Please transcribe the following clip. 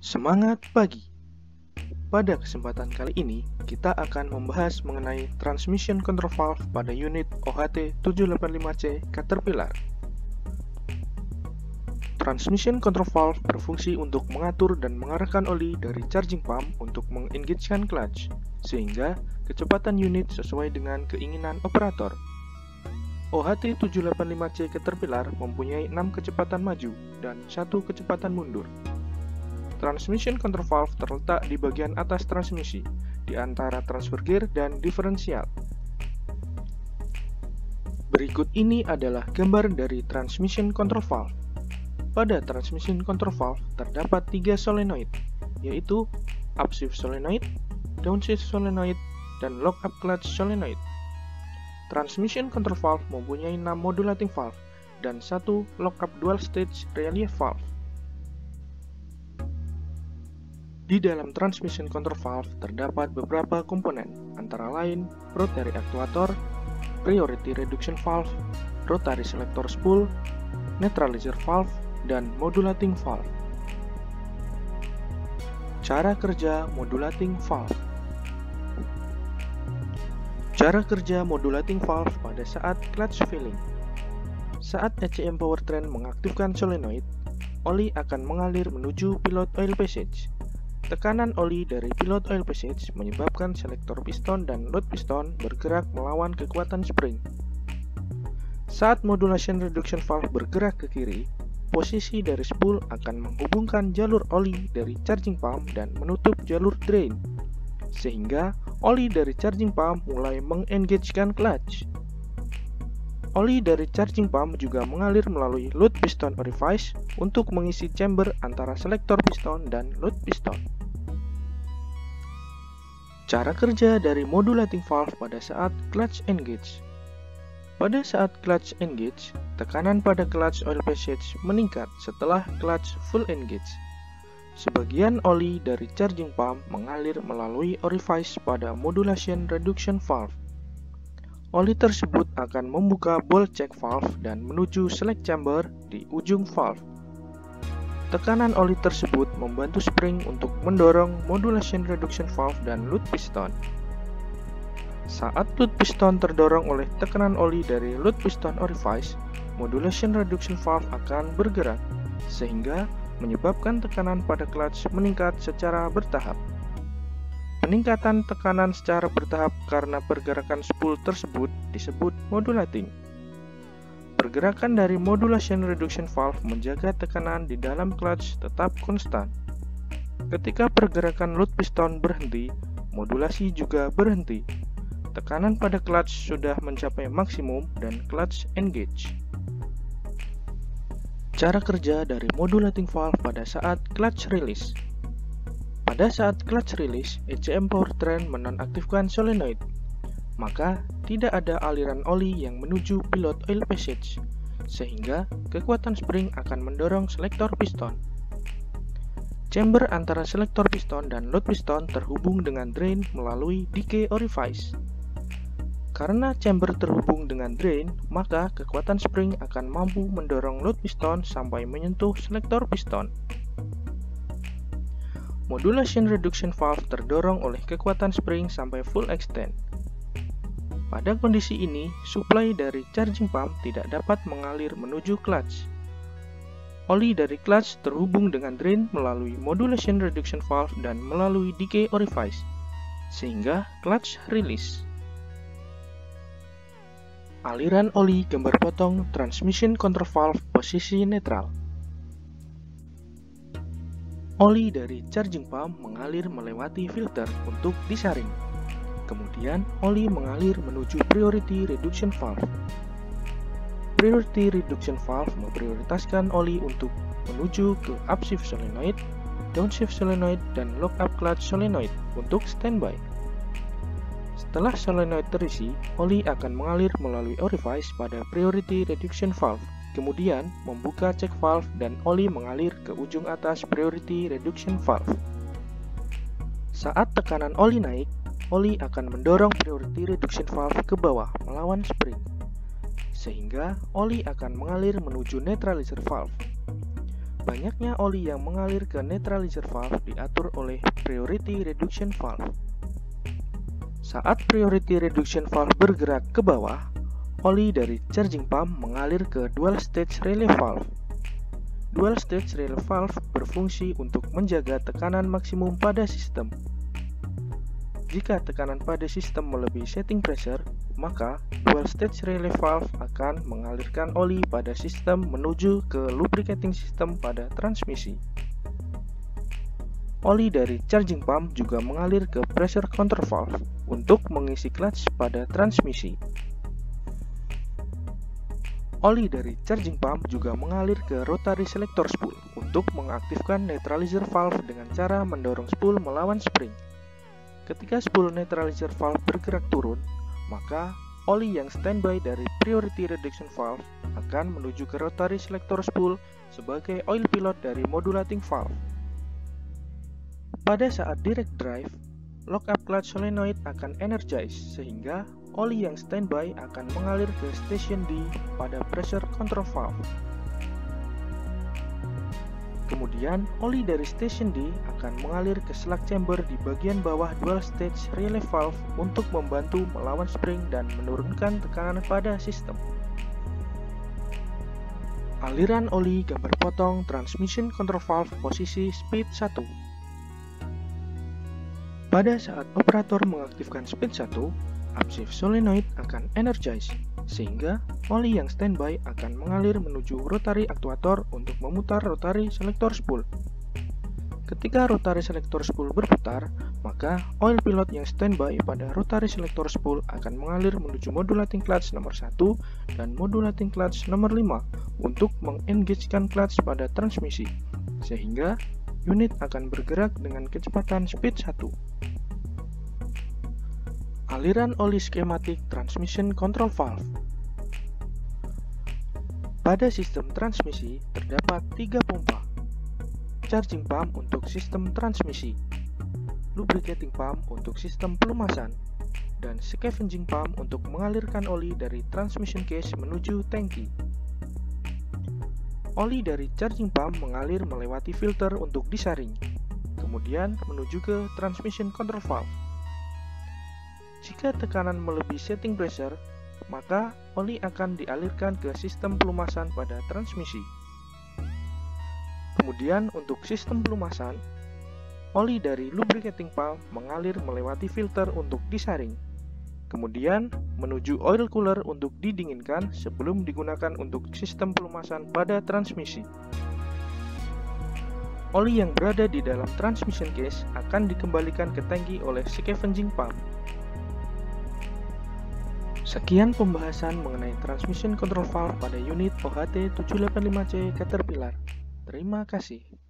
Semangat pagi! Pada kesempatan kali ini, kita akan membahas mengenai Transmission Control Valve pada unit OHT 785C Caterpillar. Transmission Control Valve berfungsi untuk mengatur dan mengarahkan oli dari charging pump untuk mengengagekan clutch, sehingga kecepatan unit sesuai dengan keinginan operator. OHT 785C Caterpillar mempunyai 6 kecepatan maju dan 1 kecepatan mundur. Transmission control valve terletak di bagian atas transmisi, di antara transfer gear dan diferensial. Berikut ini adalah gambar dari transmission control valve. Pada transmission control valve terdapat 3 solenoid, yaitu upshift solenoid, downshift solenoid, dan lock-up clutch solenoid. Transmission control valve mempunyai 6 modulating valve dan 1 lock-up dual stage relief valve. Di dalam transmission control valve terdapat beberapa komponen, antara lain rotary actuator, priority reduction valve, rotary selector spool, neutralizer valve, dan modulating valve. Cara kerja modulating valve. Cara kerja modulating valve pada saat clutch filling. Saat ECM powertrain mengaktifkan solenoid, oli akan mengalir menuju pilot oil passage. Tekanan oli dari pilot oil passage menyebabkan selektor piston dan load piston bergerak melawan kekuatan spring. Saat modulation reduction valve bergerak ke kiri, posisi dari spool akan menghubungkan jalur oli dari charging pump dan menutup jalur drain, sehingga oli dari charging pump mulai mengengagekan clutch. Oli dari charging pump juga mengalir melalui load piston orifice untuk mengisi chamber antara selektor piston dan load piston. Cara kerja dari modulating valve pada saat clutch engage. Pada saat clutch engage, tekanan pada clutch oil passage meningkat setelah clutch full engage. Sebagian oli dari charging pump mengalir melalui orifice pada modulation reduction valve. Oli tersebut akan membuka ball check valve dan menuju select chamber di ujung valve. Tekanan oli tersebut membantu spring untuk mendorong modulation reduction valve dan load piston. Saat load piston terdorong oleh tekanan oli dari load piston orifice, modulation reduction valve akan bergerak, sehingga menyebabkan tekanan pada clutch meningkat secara bertahap. Peningkatan tekanan secara bertahap karena pergerakan spool tersebut disebut modulating. Pergerakan dari modulation reduction valve menjaga tekanan di dalam clutch tetap konstan. Ketika pergerakan load piston berhenti, modulasi juga berhenti. Tekanan pada clutch sudah mencapai maksimum dan clutch engage. Cara kerja dari modulating valve pada saat clutch release. Pada saat clutch release, ECM powertrain menonaktifkan solenoid, maka tidak ada aliran oli yang menuju pilot oil passage, sehingga kekuatan spring akan mendorong selektor piston. Chamber antara selektor piston dan load piston terhubung dengan drain melalui decay orifice. Karena chamber terhubung dengan drain, maka kekuatan spring akan mampu mendorong load piston sampai menyentuh selektor piston. Modulation reduction valve terdorong oleh kekuatan spring sampai full extent. Pada kondisi ini, suplai dari charging pump tidak dapat mengalir menuju clutch. Oli dari clutch terhubung dengan drain melalui modulation reduction valve dan melalui decay orifice, sehingga clutch release. Aliran oli gambar potong transmission control valve posisi netral. Oli dari charging pump mengalir melewati filter untuk disaring. Kemudian, oli mengalir menuju priority reduction valve. Priority reduction valve memprioritaskan oli untuk menuju ke upshift solenoid, downshift solenoid, dan lock-up clutch solenoid untuk standby. Setelah solenoid terisi, oli akan mengalir melalui orifice pada priority reduction valve, kemudian membuka check valve dan oli mengalir ke ujung atas priority reduction valve. Saat tekanan oli naik, oli akan mendorong priority reduction valve ke bawah melawan spring, sehingga oli akan mengalir menuju neutralizer valve. Banyaknya oli yang mengalir ke netralizer valve diatur oleh priority reduction valve. Saat priority reduction valve bergerak ke bawah, oli dari charging pump mengalir ke dual stage relay valve. Dual stage relay valve berfungsi untuk menjaga tekanan maksimum pada sistem. Jika tekanan pada sistem melebihi setting pressure, maka dual stage relay valve akan mengalirkan oli pada sistem menuju ke lubricating system pada transmisi. Oli dari charging pump juga mengalir ke pressure control valve untuk mengisi clutch pada transmisi. Oli dari charging pump juga mengalir ke rotary selector spool untuk mengaktifkan netralizer valve dengan cara mendorong spool melawan spring. Ketika spool netralizer valve bergerak turun, maka oli yang standby dari priority reduction valve akan menuju ke rotary selector spool sebagai oil pilot dari modulating valve. Pada saat direct drive, lockup clutch solenoid akan energize sehingga oli yang standby akan mengalir ke station D pada pressure control valve. Kemudian, oli dari station D akan mengalir ke slug chamber di bagian bawah dual stage relay valve untuk membantu melawan spring dan menurunkan tekanan pada sistem. Aliran oli gambar potong transmission control valve posisi speed 1. Pada saat operator mengaktifkan speed 1, upshift solenoid akan energize, sehingga oli yang standby akan mengalir menuju rotary aktuator untuk memutar rotary selector spool. Ketika rotary selector spool berputar, maka oil pilot yang standby pada rotary selector spool akan mengalir menuju modulating clutch nomor 1 dan modulating clutch nomor 5 untuk mengengagekan clutch pada transmisi, sehingga unit akan bergerak dengan kecepatan speed 1. Aliran oli skematik transmission control valve. Pada sistem transmisi terdapat 3 pompa. Charging pump untuk sistem transmisi, lubricating pump untuk sistem pelumasan, dan scavenging pump untuk mengalirkan oli dari transmission case menuju tangki. Oli dari charging pump mengalir melewati filter untuk disaring, kemudian menuju ke transmission control valve. Jika tekanan melebihi setting pressure, maka oli akan dialirkan ke sistem pelumasan pada transmisi. Kemudian untuk sistem pelumasan, oli dari lubricating pump mengalir melewati filter untuk disaring, kemudian menuju oil cooler untuk didinginkan sebelum digunakan untuk sistem pelumasan pada transmisi. Oli yang berada di dalam transmission case akan dikembalikan ke tangki oleh scavenging pump. Sekian pembahasan mengenai transmission control valve pada unit OHT 785C Caterpillar. Terima kasih.